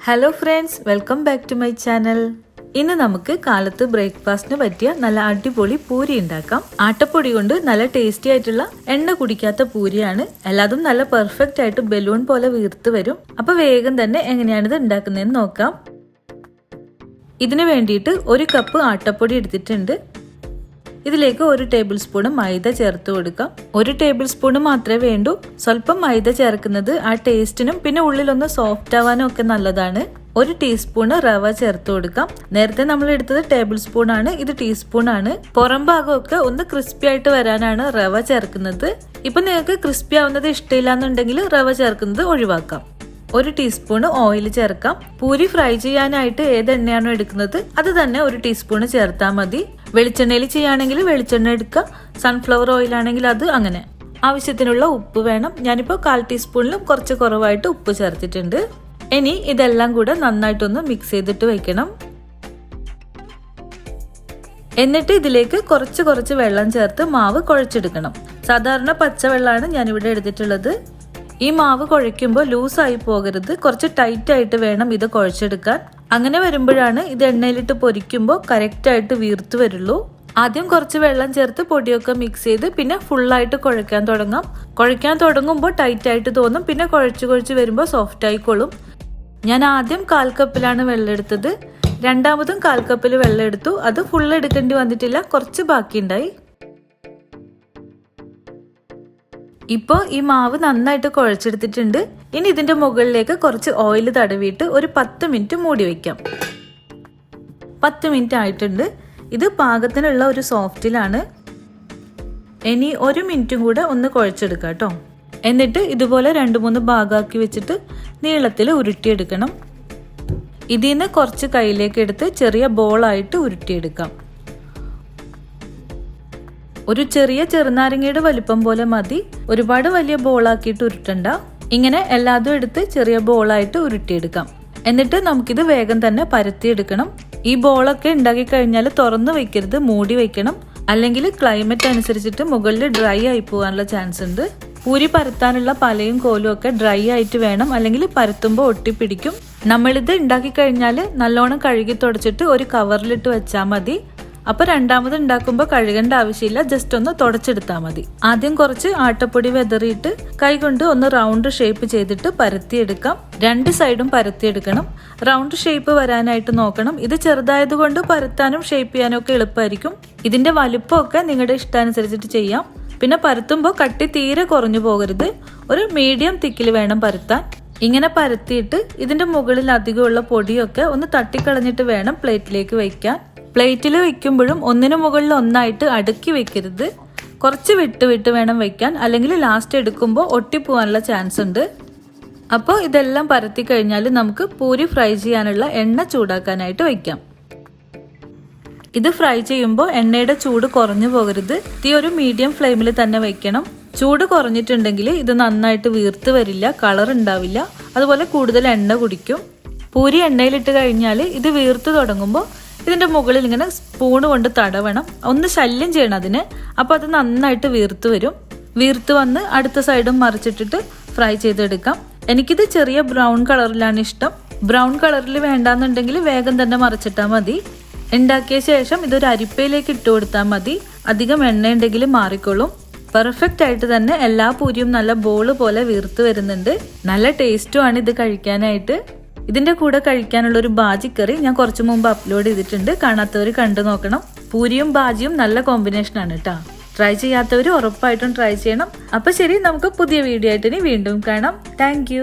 Hello friends, welcome back to my channel. ഇന്ന് നമുക്ക് കാലത്ത് ബ്രേക്ക്ഫാസ്റ്റിന് പറ്റിയ നല്ല അടിപൊളി പൂരി ഉണ്ടാക്കാം. ആട്ടപ്പൊടി കൊണ്ട് നല്ല ടേസ്റ്റി ആയിട്ടുള്ള എണ്ണ കുടിക്കാത്ത പൂരിയാണ്. എല്ലാതും നല്ല പെർഫെക്റ്റ് ആയിട്ട് ബലൂൺ പോലെ വീർത്ത് വരും. അപ്പോൾ വേഗം തന്നെ എങ്ങനെയാണ് ഇത് ഉണ്ടാക്കുന്നതെന്ന് നോക്കാം. ഇതിനു വേണ്ടിയിട്ട് 1 കപ്പ് ആട്ടപ്പൊടി എടുത്തിട്ടുണ്ട്. ഇതിലേക്ക് 1 ടേബിൾ സ്പൂൺ മൈദ ചേർത്ത് കൊടുക്കാം. 1 ടേബിൾ സ്പൂൺ മാത്രമേ വേണ്ടൂ. സ്വല്പം മൈദ ചേർക്കുന്നത് ആ ടേസ്റ്റിനും പിന്നെ ഉള്ളിലൊന്ന് സോഫ്റ്റ് ആവാനും ഒക്കെ നല്ലതാണ്. 1 ടീസ്പൂൺ റവ ചേർത്ത് കൊടുക്കാം. നേരത്തെ നമ്മൾ എടുത്തത് ടേബിൾ സ്പൂൺ ആണ്, ഇത് ടീസ്പൂൺ ആണ്. പുറം ഭാഗമൊക്കെ ഒന്ന് ക്രിസ്പി ആയിട്ട് വരാനാണ് റവ ചേർക്കുന്നത്. ഇപ്പൊ നിങ്ങൾക്ക് ക്രിസ്പി ആവുന്നത് ഇഷ്ടമില്ല എന്നുണ്ടെങ്കിൽ റവ ചേർക്കുന്നത് ഒഴിവാക്കാം. 1 ടീസ്പൂൺ ഓയിൽ ചേർക്കാം. പൂരി ഫ്രൈ ചെയ്യാനായിട്ട് ഏത് എണ്ണയാണോ എടുക്കുന്നത് അത് തന്നെ 1 ടീസ്പൂൺ ചേർത്താൽ മതി. വെളിച്ചെണ്ണയിൽ ചെയ്യുകയാണെങ്കിൽ വെളിച്ചെണ്ണ എടുക്കുക, സൺഫ്ലവർ ഓയിൽ ആണെങ്കിൽ അത് അങ്ങനെ. ആവശ്യത്തിനുള്ള ഉപ്പ് വേണം. ഞാനിപ്പോൾ 1/4 ടീസ്പൂണിലും കുറച്ച് കുറവായിട്ട് ഉപ്പ് ചേർത്തിട്ടുണ്ട്. ഇനി ഇതെല്ലാം കൂടെ നന്നായിട്ടൊന്ന് മിക്സ് ചെയ്തിട്ട് വെക്കണം. എന്നിട്ട് ഇതിലേക്ക് കുറച്ച് വെള്ളം ചേർത്ത് മാവ് കുഴച്ചെടുക്കണം. സാധാരണ പച്ചവെള്ളമാണ് ഞാനിവിടെ എടുത്തിട്ടുള്ളത്. ഈ മാവ് കുഴയ്ക്കുമ്പോൾ ലൂസായി പോകരുത്, കുറച്ച് ടൈറ്റ് ആയിട്ട് വേണം ഇത് കുഴച്ചെടുക്കാൻ. അങ്ങനെ വരുമ്പോഴാണ് ഇത് എണ്ണയിലിട്ട് പൊരിക്കുമ്പോൾ കറക്റ്റ് ആയിട്ട് വീർത്ത് വരുള്ളൂ. ആദ്യം കുറച്ച് വെള്ളം ചേർത്ത് പൊടിയൊക്കെ മിക്സ് ചെയ്ത് പിന്നെ ഫുള്ളായിട്ട് കുഴയ്ക്കാൻ തുടങ്ങാം. കുഴയ്ക്കാൻ തുടങ്ങുമ്പോൾ ടൈറ്റ് ആയിട്ട് തോന്നും, പിന്നെ കുഴച്ച് വരുമ്പോൾ സോഫ്റ്റ് ആയിക്കോളും. ഞാൻ ആദ്യം 1/4 കപ്പിലാണ് വെള്ളം എടുത്തത്. രണ്ടാമതും 1/4 കപ്പിൽ വെള്ളം എടുത്തു. അത് ഫുൾ എടുക്കേണ്ടി വന്നിട്ടില്ല, കുറച്ച് ബാക്കിയുണ്ടായി. ഇപ്പോൾ ഈ മാവ് നന്നായിട്ട് കുഴച്ചെടുത്തിട്ടുണ്ട്. ഇനി ഇതിന്റെ മുകളിലേക്ക് കുറച്ച് ഓയിൽ തടവിയിട്ട് ഒരു 10 മിനിറ്റ് മൂടി വയ്ക്കാം. 10 മിനിറ്റ് ആയിട്ടുണ്ട്. ഇത് പാകത്തിനുള്ള ഒരു സോഫ്റ്റിലാണ്. ഇനി 1 മിനിറ്റും കൂടെ ഒന്ന് കുഴച്ചെടുക്കാം കേട്ടോ. എന്നിട്ട് ഇതുപോലെ 2-3 ഭാഗമാക്കി വെച്ചിട്ട് നീളത്തിൽ ഉരുട്ടിയെടുക്കണം. ഇതിൽ നിന്ന് കുറച്ച് കയ്യിലേക്ക് എടുത്ത് ചെറിയ ബോളായിട്ട് ഉരുട്ടിയെടുക്കാം. ഒരു ചെറിയ ചെറുനാരങ്ങയുടെ വലിപ്പം പോലെ മതി, ഒരുപാട് വലിയ ബോളാക്കിയിട്ട് ഉരുട്ടണ്ട. ഇങ്ങനെ എല്ലാതും എടുത്ത് ചെറിയ ബോളായിട്ട് ഉരുട്ടിയെടുക്കാം. എന്നിട്ട് നമുക്കിത് വേഗം തന്നെ പരത്തിയെടുക്കണം. ഈ ബോളൊക്കെ ഉണ്ടാക്കി കഴിഞ്ഞാൽ തുറന്നു വെക്കരുത്, മൂടി വെക്കണം. അല്ലെങ്കിൽ ക്ലൈമറ്റ് അനുസരിച്ചിട്ട് മുകളിൽ ഡ്രൈ ആയി പോകാനുള്ള ചാൻസ് ഉണ്ട്. പൂരി പരത്താനുള്ള പലയും കോലും ഒക്കെ ഡ്രൈ ആയിട്ട് വേണം, അല്ലെങ്കിൽ പരത്തുമ്പോൾ ഒട്ടിപ്പിടിക്കും. നമ്മളിത് ഉണ്ടാക്കി കഴിഞ്ഞാൽ നല്ലോണം കഴുകി തുടച്ചിട്ട് ഒരു കവറിലിട്ട് വെച്ചാൽ മതി. അപ്പൊ രണ്ടാമത് ഉണ്ടാക്കുമ്പോൾ കഴുകേണ്ട ആവശ്യമില്ല, ജസ്റ്റ് ഒന്ന് തുടച്ചെടുത്താൽ മതി. ആദ്യം കുറച്ച് ആട്ടപ്പൊടി വെതറിയിട്ട് കൈകൊണ്ട് ഒന്ന് റൗണ്ട് ഷേപ്പ് ചെയ്തിട്ട് പരത്തിയെടുക്കാം. 2 സൈഡും പരത്തിയെടുക്കണം. റൗണ്ട് ഷേപ്പ് വരാനായിട്ട് നോക്കണം. ഇത് ചെറുതായതുകൊണ്ട് പരത്താനും ഷേപ്പ് ചെയ്യാനും ഒക്കെ എളുപ്പമായിരിക്കും. ഇതിന്റെ വലുപ്പമൊക്കെ നിങ്ങളുടെ ഇഷ്ടാനുസരിച്ചിട്ട് ചെയ്യാം. പിന്നെ പരത്തുമ്പോൾ കട്ടി തീരെ കുറഞ്ഞു പോകരുത്, ഒരു മീഡിയം തിക്കിൽ വേണം പരത്താൻ. ഇങ്ങനെ പരത്തിയിട്ട് ഇതിന്റെ മുകളിൽ അധികമുള്ള പൊടിയൊക്കെ ഒന്ന് തട്ടിക്കളഞ്ഞിട്ട് വേണം പ്ലേറ്റിലേക്ക് വയ്ക്കാൻ. പ്ലേറ്റിൽ വെക്കുമ്പോഴും ഒന്നിനു മുകളിൽ ഒന്നായിട്ട് അടുക്കി വെക്കരുത്, കുറച്ച് വിട്ട് വേണം വെക്കാൻ, അല്ലെങ്കിൽ ലാസ്റ്റ് എടുക്കുമ്പോൾ ഒട്ടിപ്പോവാനുള്ള ചാൻസ് ഉണ്ട്. അപ്പോൾ ഇതെല്ലാം പരത്തി കഴിഞ്ഞാൽ നമുക്ക് പൂരി ഫ്രൈ ചെയ്യാനുള്ള എണ്ണ ചൂടാക്കാനായിട്ട് വയ്ക്കാം. ഇത് ഫ്രൈ ചെയ്യുമ്പോൾ എണ്ണയുടെ ചൂട് കുറഞ്ഞു പോകരുത്. തീ ഒരു മീഡിയം ഫ്ലെയിമിൽ തന്നെ വെക്കണം. ചൂട് കുറഞ്ഞിട്ടുണ്ടെങ്കിൽ ഇത് നന്നായിട്ട് വീർത്ത് വരില്ല, കളർ ഉണ്ടാവില്ല, അതുപോലെ കൂടുതൽ എണ്ണ കുടിക്കും. പൂരി എണ്ണയിലിട്ട് കഴിഞ്ഞാൽ ഇത് വീർത്ത് തുടങ്ങുമ്പോൾ ഇതിന്റെ മുകളിൽ ഇങ്ങനെ സ്പൂണ് കൊണ്ട് തടവണം, ഒന്ന് ശല്യം ചെയ്യണം അതിന്. അപ്പൊ അത് നന്നായിട്ട് വീർത്ത് വരും. വീർത്ത് വന്ന് അടുത്ത സൈഡും മറിച്ചിട്ടിട്ട് ഫ്രൈ ചെയ്തെടുക്കാം. എനിക്കിത് ചെറിയ ബ്രൗൺ കളറിലാണ് ഇഷ്ടം. ബ്രൗൺ കളറിൽ വേണ്ടാന്നുണ്ടെങ്കിൽ വേഗം തന്നെ മറിച്ചിട്ടാൽ മതി. ഉണ്ടാക്കിയ ശേഷം ഇതൊരു അരിപ്പയിലേക്ക് ഇട്ട് കൊടുത്താൽ മതി. അധികം എണ്ണ ഉണ്ടെങ്കിൽ മാറിക്കൊള്ളും. പെർഫെക്റ്റ് ആയിട്ട് തന്നെ എല്ലാ പൂരിയും നല്ല ബോള് പോലെ വീർത്ത് വരുന്നുണ്ട്. നല്ല ടേസ്റ്റും ആണ് ഇത് കഴിക്കാനായിട്ട്. ഇതിന്റെ കൂടെ കഴിക്കാനുള്ള ഒരു ഭാജി കറി ഞാൻ കുറച്ചു മുമ്പ് അപ്ലോഡ് ചെയ്തിട്ടുണ്ട്, കാണാത്തവർ കണ്ടു നോക്കണം. പൂരിയും ഭാജിയും നല്ല കോമ്പിനേഷൻ ആണ് കേട്ടോ. ട്രൈ ചെയ്യാത്തവർ ഉറപ്പായിട്ടും ട്രൈ ചെയ്യണം. അപ്പൊ ശരി, നമുക്ക് പുതിയ വീഡിയോ ആയിട്ട് ഇനി വീണ്ടും കാണാം. താങ്ക്